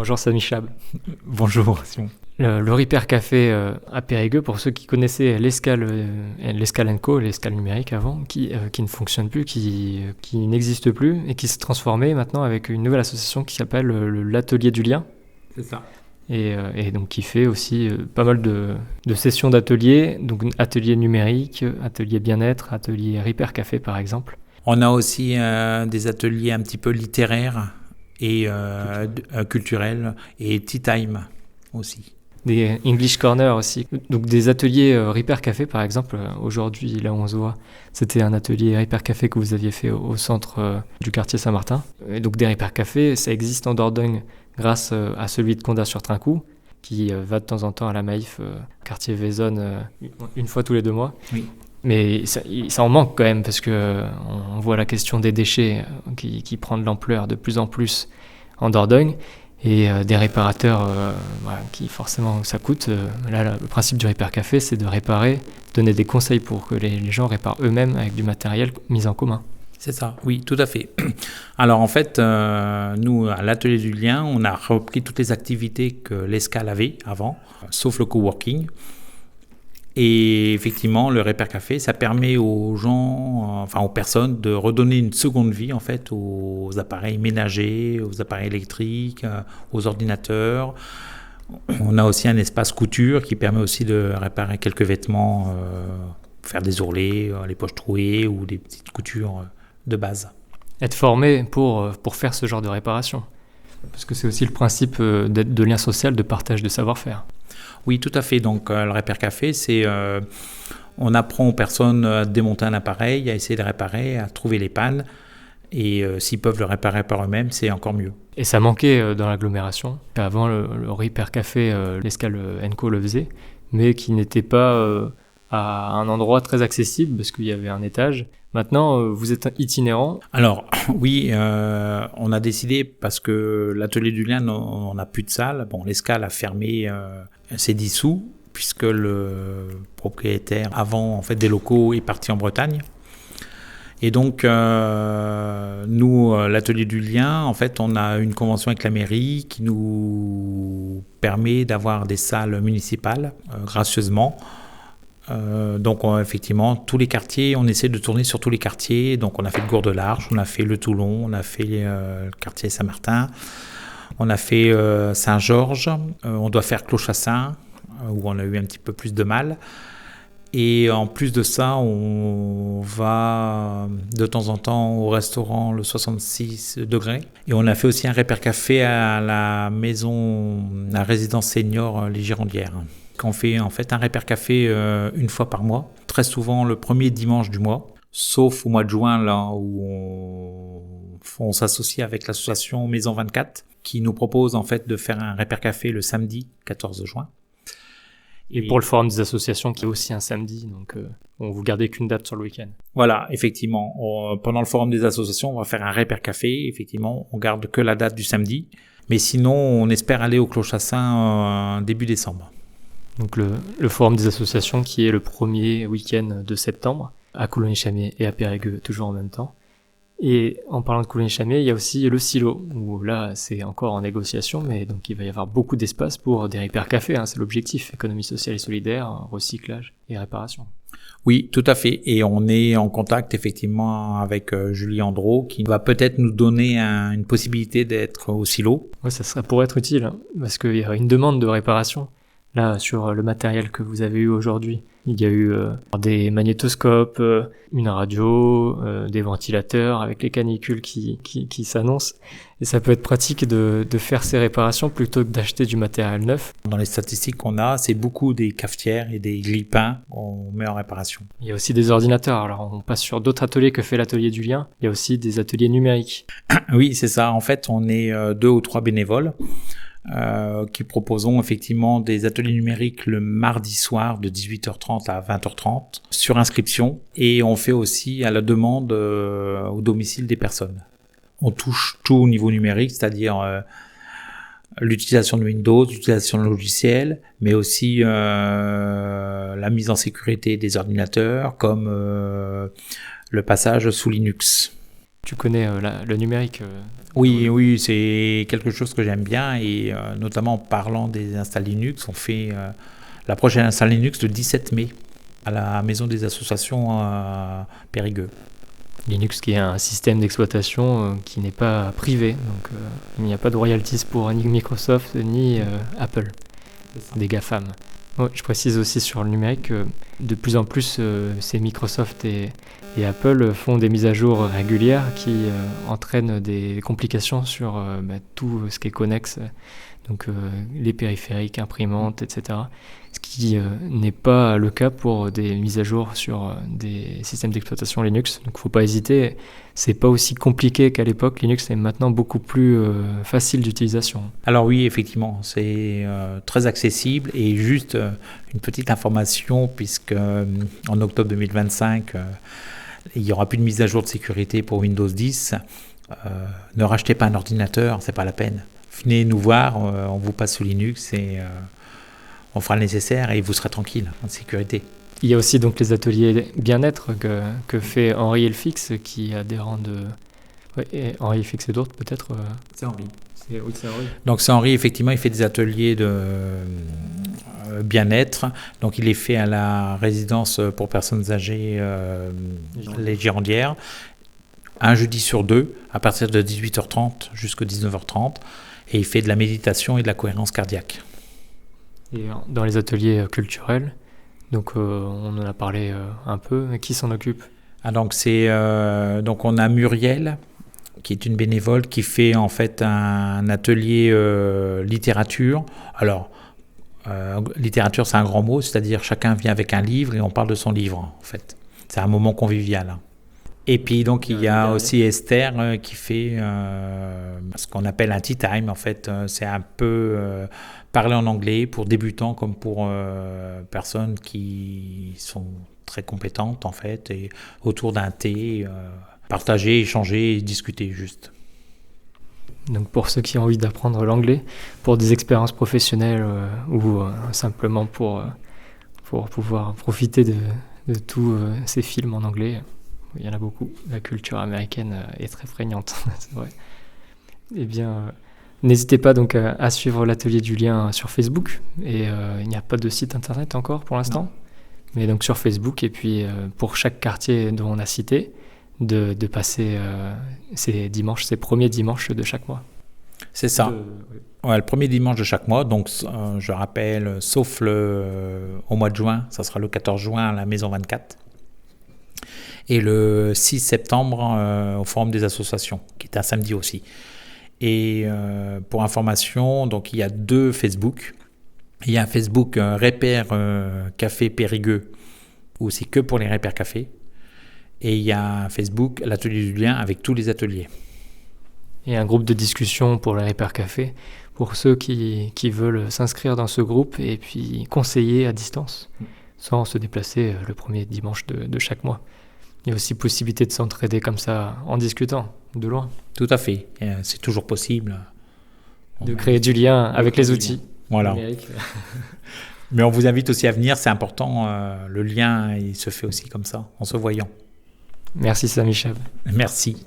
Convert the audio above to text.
Bonjour Samy Chab. Bonjour Simon. Le Repair Café à Périgueux, pour ceux qui connaissaient l'Escale Co, l'Escale numérique avant, qui ne fonctionne plus, qui n'existe plus et qui s'est transformé maintenant avec une nouvelle association qui s'appelle l'Atelier du Lien. C'est ça. Et donc qui fait aussi pas mal de sessions d'ateliers, donc ateliers numériques, ateliers bien-être, ateliers Repair Café par exemple. On a aussi des ateliers un petit peu littéraires et culturels et tea time aussi. Des English Corner aussi. Donc des ateliers Repair Café par exemple, aujourd'hui là où on se voit, c'était un atelier Repair Café que vous aviez fait au centre du quartier Saint-Martin. Et donc des Repair Café, ça existe en Dordogne grâce à celui de Condat-sur-Trinquoux, qui va de temps en temps à la Maïf, quartier Vaisonne, une fois tous les 2 mois. Oui. Mais ça en manque quand même, parce que on voit la question des déchets qui prend de l'ampleur de plus en plus en Dordogne, et des réparateurs qui forcément ça coûte. Là, le principe du Repair Café, c'est de réparer, donner des conseils pour que les gens réparent eux-mêmes avec du matériel mis en commun. C'est ça, oui, tout à fait. Alors en fait, nous, à l'Atelier du Lien, on a repris toutes les activités que l'Escale avait avant, sauf le coworking. Et effectivement, le Repair Café, ça permet aux gens, aux personnes, de redonner une seconde vie en fait aux appareils ménagers, aux appareils électriques, aux ordinateurs. On a aussi un espace couture qui permet aussi de réparer quelques vêtements, faire des ourlets, les poches trouées ou des petites coutures de base. Être formé pour faire ce genre de réparation. Parce que c'est aussi le principe de lien social, de partage de savoir-faire. Oui, tout à fait. Donc, le Repair Café, c'est on apprend aux personnes à démonter un appareil, à essayer de réparer, à trouver les pannes. Et s'ils peuvent le réparer par eux-mêmes, c'est encore mieux. Et ça manquait dans l'agglomération. Avant, le Repair Café, l'Escale Co le faisait, mais qui n'était pas à un endroit très accessible parce qu'il y avait un étage. Maintenant, vous êtes itinérant. Alors, oui, on a décidé, parce que l'Atelier du Lien, on n'a plus de salle. Bon, l'Escale a fermé, s'est dissous, puisque le propriétaire, avant en fait, des locaux, est parti en Bretagne. Et donc, nous, l'Atelier du Lien, en fait, on a une convention avec la mairie qui nous permet d'avoir des salles municipales, gracieusement. Donc effectivement, tous les quartiers, on essaie de tourner sur tous les quartiers. Donc on a fait le Gour de l'Arche, on a fait le Toulon, on a fait le quartier Saint-Martin, on a fait Saint-Georges, on doit faire Clos-Chassin, où on a eu un petit peu plus de mal. Et en plus de ça, on va de temps en temps au restaurant le 66 degrés. Et on a fait aussi un Repair Café à la résidence senior Les Girondières. On fait en fait un Repair Café une fois par mois, très souvent le premier dimanche du mois, sauf au mois de juin, là où on s'associe avec l'association Maison 24, qui nous propose en fait de faire un Repair Café le samedi 14 juin. Et pour le forum des associations, qui est aussi un samedi, donc vous gardez qu'une date sur le week-end. Voilà, effectivement. Pendant le forum des associations, on va faire un Repair Café. Effectivement, on garde que la date du samedi. Mais sinon, on espère aller au Clos-Chassin début décembre. Donc le forum des associations qui est le premier week-end de septembre, à Coulonges-Chamiers et à Périgueux, toujours en même temps. Et en parlant de Coulonges-Chamiers, il y a aussi le silo, où là c'est encore en négociation, mais donc il va y avoir beaucoup d'espace pour des Repair Café, c'est l'objectif, économie sociale et solidaire, recyclage et réparation. Oui, tout à fait. Et on est en contact effectivement avec Julie Andro, qui va peut-être nous donner une possibilité d'être au silo. Ouais, ça pourrait être utile, parce qu'il y a une demande de réparation. Là, sur le matériel que vous avez eu aujourd'hui, il y a eu des magnétoscopes, une radio, des ventilateurs avec les canicules qui s'annoncent. Et ça peut être pratique de faire ces réparations plutôt que d'acheter du matériel neuf. Dans les statistiques qu'on a, c'est beaucoup des cafetières et des grille-pains qu'on met en réparation. Il y a aussi des ordinateurs. Alors, on passe sur d'autres ateliers que fait l'Atelier du Lien. Il y a aussi des ateliers numériques. Oui, c'est ça. En fait, on est 2 ou 3 bénévoles. Qui proposons effectivement des ateliers numériques le mardi soir de 18h30 à 20h30 sur inscription, et on fait aussi à la demande au domicile des personnes. On touche tout au niveau numérique, c'est-à-dire l'utilisation de Windows, l'utilisation de logiciels, mais aussi la mise en sécurité des ordinateurs, comme le passage sous Linux. Tu connais le numérique Oui, c'est quelque chose que j'aime bien et notamment en parlant des installs Linux, on fait la prochaine install Linux le 17 mai à la Maison des Associations à Périgueux. Linux qui est un système d'exploitation qui n'est pas privé, donc il n'y a pas de royalties pour ni Microsoft ni Apple, des GAFAM. Ouais, je précise aussi sur le numérique que de plus en plus c'est Microsoft et Apple font des mises à jour régulières qui entraînent des complications sur tout ce qui est connexe, donc les périphériques, imprimantes, etc. Ce qui n'est pas le cas pour des mises à jour sur des systèmes d'exploitation Linux. Donc il ne faut pas hésiter, c'est pas aussi compliqué qu'à l'époque. Linux est maintenant beaucoup plus facile d'utilisation. Alors oui, effectivement, c'est très accessible et juste une petite information puisque en octobre 2025, il n'y aura plus de mise à jour de sécurité pour Windows 10. Ne rachetez pas un ordinateur, c'est pas la peine. Venez nous voir, on vous passe sous Linux et on fera le nécessaire et vous serez tranquille en sécurité. Il y a aussi donc les ateliers bien-être que fait Henri Elfix qui a des rangs de... Ouais, et Henri Elfix et d'autres peut-être C'est Henri. Oui, c'est Henri. Donc c'est Henri, effectivement, il fait des ateliers de bien-être. Donc il est fait à la résidence pour personnes âgées, les Girondières, un jeudi sur deux, à partir de 18h30 jusqu'à 19h30. Et il fait de la méditation et de la cohérence cardiaque. Et dans les ateliers culturels, donc on en a parlé un peu, mais qui s'en occupe ? Donc on a Muriel, qui est une bénévole, qui fait en fait un atelier littérature. Alors, littérature, c'est un grand mot, c'est-à-dire chacun vient avec un livre et on parle de son livre, en fait. C'est un moment convivial. Et puis donc il y a aussi Esther qui fait ce qu'on appelle un tea time. En fait, c'est un peu parler en anglais pour débutants comme pour personnes qui sont très compétentes en fait, et autour d'un thé, partager, échanger et discuter juste. Donc pour ceux qui ont envie d'apprendre l'anglais, pour des expériences professionnelles ou simplement pour pouvoir profiter de tous ces films en anglais. Il y en a beaucoup. La culture américaine est très prégnante, c'est vrai. Eh bien, n'hésitez pas donc à suivre l'atelier du lien sur Facebook. Et il n'y a pas de site internet encore pour l'instant. Non. Mais donc sur Facebook. Et puis pour chaque quartier dont on a cité, de passer ces premiers dimanches de chaque mois. C'est ça. Ouais, le premier dimanche de chaque mois. Donc je rappelle, sauf au mois de juin, ça sera le 14 juin à la Maison 24. Et le 6 septembre au Forum des associations, qui est un samedi aussi. Et pour information, donc il y a 2 Facebook. Il y a un Facebook Repère Café Périgueux, où c'est que pour les repères café. Et il y a un Facebook, l'atelier du lien, avec tous les ateliers. Et un groupe de discussion pour les repères café, pour ceux qui veulent s'inscrire dans ce groupe et puis conseiller à distance, sans se déplacer le premier dimanche de chaque mois. Il y a aussi possibilité de s'entraider comme ça en discutant de loin. Tout à fait, c'est toujours possible. De créer du lien avec les outils. Voilà. Mais on vous invite aussi à venir, c'est important, le lien il se fait aussi comme ça, en se voyant. Merci Sami Chab. Merci.